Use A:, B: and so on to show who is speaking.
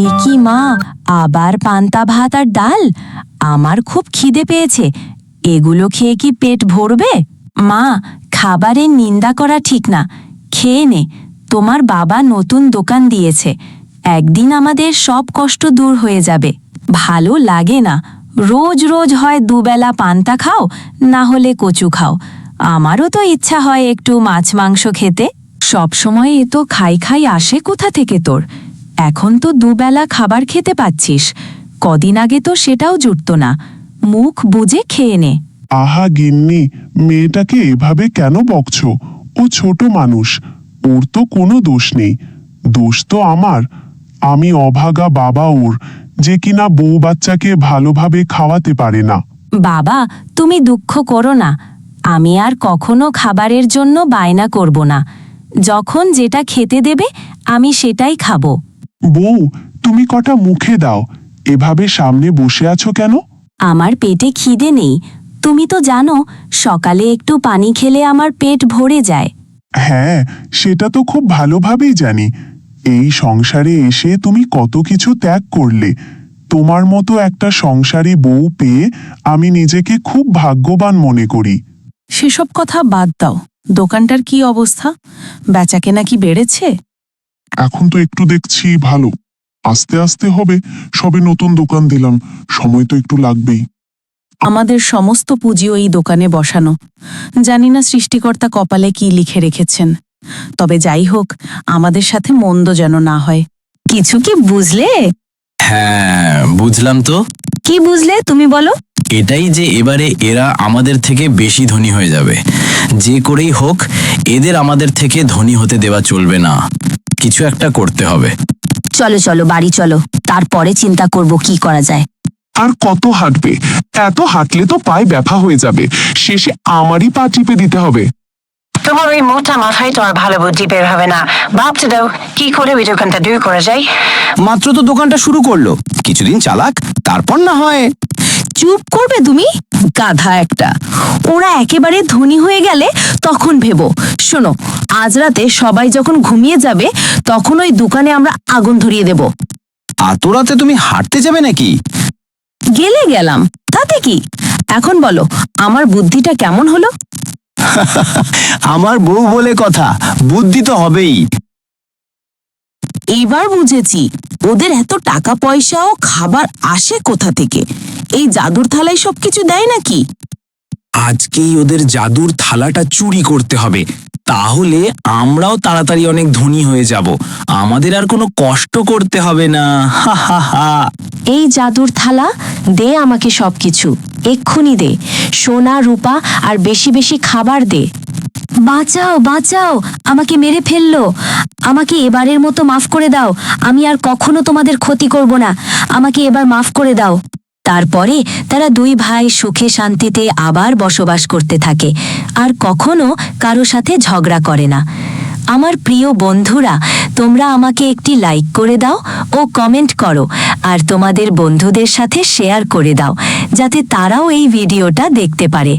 A: এ কি মা, আবার পান্তা ভাত আর ডাল? আমার খুব খিদে পেয়েছে। এগুলো খেয়ে কি পেট ভরবে? মা, খাবারের নিন্দা করা ঠিক না। খেয়ে নে, তোমার বাবা নতুন দোকান দিয়েছে। একদিন আমাদের সব কষ্ট দূর হয়ে যাবে। ভালো লাগে না, রোজ রোজ হয় দুবেলা পান্তা খাও, না হলে কচু খাও। আমারও তো ইচ্ছা হয় একটু মাছ মাংস খেতে। সবসময় এ তো খাই খাই আসে কোথা থেকে তোর? এখন তো দুবেলা খাবার খেতে পাচ্ছিস, কদিন আগে তো সেটাও জুটত না। মুখ বুজে খেয়ে নে।
B: আহা গিন্নি, মেয়েটাকে এভাবে কেন বকছো? ও ছোট মানুষ, ওর তো কোনো দোষ নেই। দোষ তো আমার। আমি অভাগা বাবা ওর, যে কিনা বউ বাচ্চাকে ভালোভাবে খাওয়াতে পারে না।
A: বাবা, তুমি দুঃখ করো না। আমি আর কখনো খাবারের জন্য বায়না করব না। যখন যেটা খেতে দেবে আমি সেটাই খাবো।
B: বউ, তুমি কটা মুখে দাও। এভাবে সামনে বসে আছো কেন?
A: আমার পেটে খিদে নেই। তুমি তো জানো, সকালে একটু পানি খেলে আমার পেট ভরে যায়।
B: হ্যাঁ, সেটা তো খুব ভালোভাবেই জানি। এই সংসারে এসে তুমি কত কিছু ত্যাগ করলে। তোমার মতো একটা সংসারী বউ পেয়ে আমি নিজেকে খুব ভাগ্যবান মনে করি।
C: সেসব কথা বাদ দাও। দোকানটার কি অবস্থা? বেচাকেনা কি বেড়েছে?
B: এখন তো একটু দেখছি ভালো। আস্তে আস্তে হবে, সবে নতুন দোকান দিলাম, সময় তো একটু লাগবেই।
C: আমাদের সমস্ত পুঁজিও এই দোকানে বসানো। জানি না সৃষ্টিকর্তা কপালে কি লিখে রেখেছেন। তবে যাই হোক, আমাদের সাথে মন্দ যেন না হয়।
A: কিছু কি বুঝলে?
D: হ্যাঁ, বুঝলাম তো।
A: কি বুঝলে তুমি বলো?
D: এটাই যে এবারে এরা আমাদের থেকে বেশি ধনী হয়ে যাবে। যে করেই হোক, এদের আমাদের থেকে ধনী হতে দেওয়া চলবে না। কিছু একটা করতে হবে।
A: চলো চলো বাড়ি চলো, তারপরে চিন্তা করব কি করা যায়।
B: আর কত হাঁটবে? এত হাঁটলে তো পায়ে ব্যথা হয়ে যাবে, শেষে আমারই পা টিপে দিতে হবে।
E: তোমার ওই মোটা মাথায় তো আর ভালো বুদ্ধি বের হবে না। ভাবতে দাও কি করে ওই দোকানটা দূর করা যায়।
D: মাত্র তো দোকানটা শুরু করলো, কিছুদিন চালাক, তারপর না হয়।
A: চুপ করবে তুমি, গাধা একটা। ওরা একেবারে ধনী হয়ে গেলে তখন ভেবো। শোনো, আজ রাতে সবাই যখন ঘুমিয়ে যাবে তখন ওই দোকানে আমরা আগুন ধরিয়ে দেব।
D: এত রাতে তুমি হাঁটতে যাবে নাকি?
A: গেলে গেলাম, তাতে কি? এখন বলো, আমার বুদ্ধিটা কেমন হলো?
D: আমার বউ বলে কথা, বুদ্ধি তো হবেই।
A: এইবার বুঝেছি ওদের এত টাকা পয়সা ও খাবার আসে কোথা থেকে। এই জাদুর থালায় সবকিছু দেয় নাকি?
D: আজকেই ওদের জাদুর থালাটা চুরি করতে হবে, তাহলে আমরাও তাড়াতাড়ি অনেক ধনী হয়ে যাব। আমাদের আর কোনো কষ্ট করতে হবে না। হা হা হা।
A: এই জাদুর থালা দে আমাকে সবকিছু, এক্ষুনি দে। সোনা রূপা আর বেশি বেশি খাবার দে। বাঁচাও বাঁচাও, আমাকে মেরে ফেললো। আমাকে এবারের মতো মাফ করে দাও। আমি আর কখনো তোমাদের ক্ষতি করব না। আমাকে এবার মাফ করে দাও। তারপরে তারা দুই ভাই সুখে শান্তিতে আবার বসবাস করতে থাকে, আর কখনো কারো সাথে ঝগড়া করে না। আমার প্রিয় বন্ধুরা, তোমরা আমাকে একটি লাইক করে দাও ও কমেন্ট করো, আর তোমাদের বন্ধুদের সাথে শেয়ার করে দাও, যাতে তারাও এই ভিডিওটা দেখতে পারে।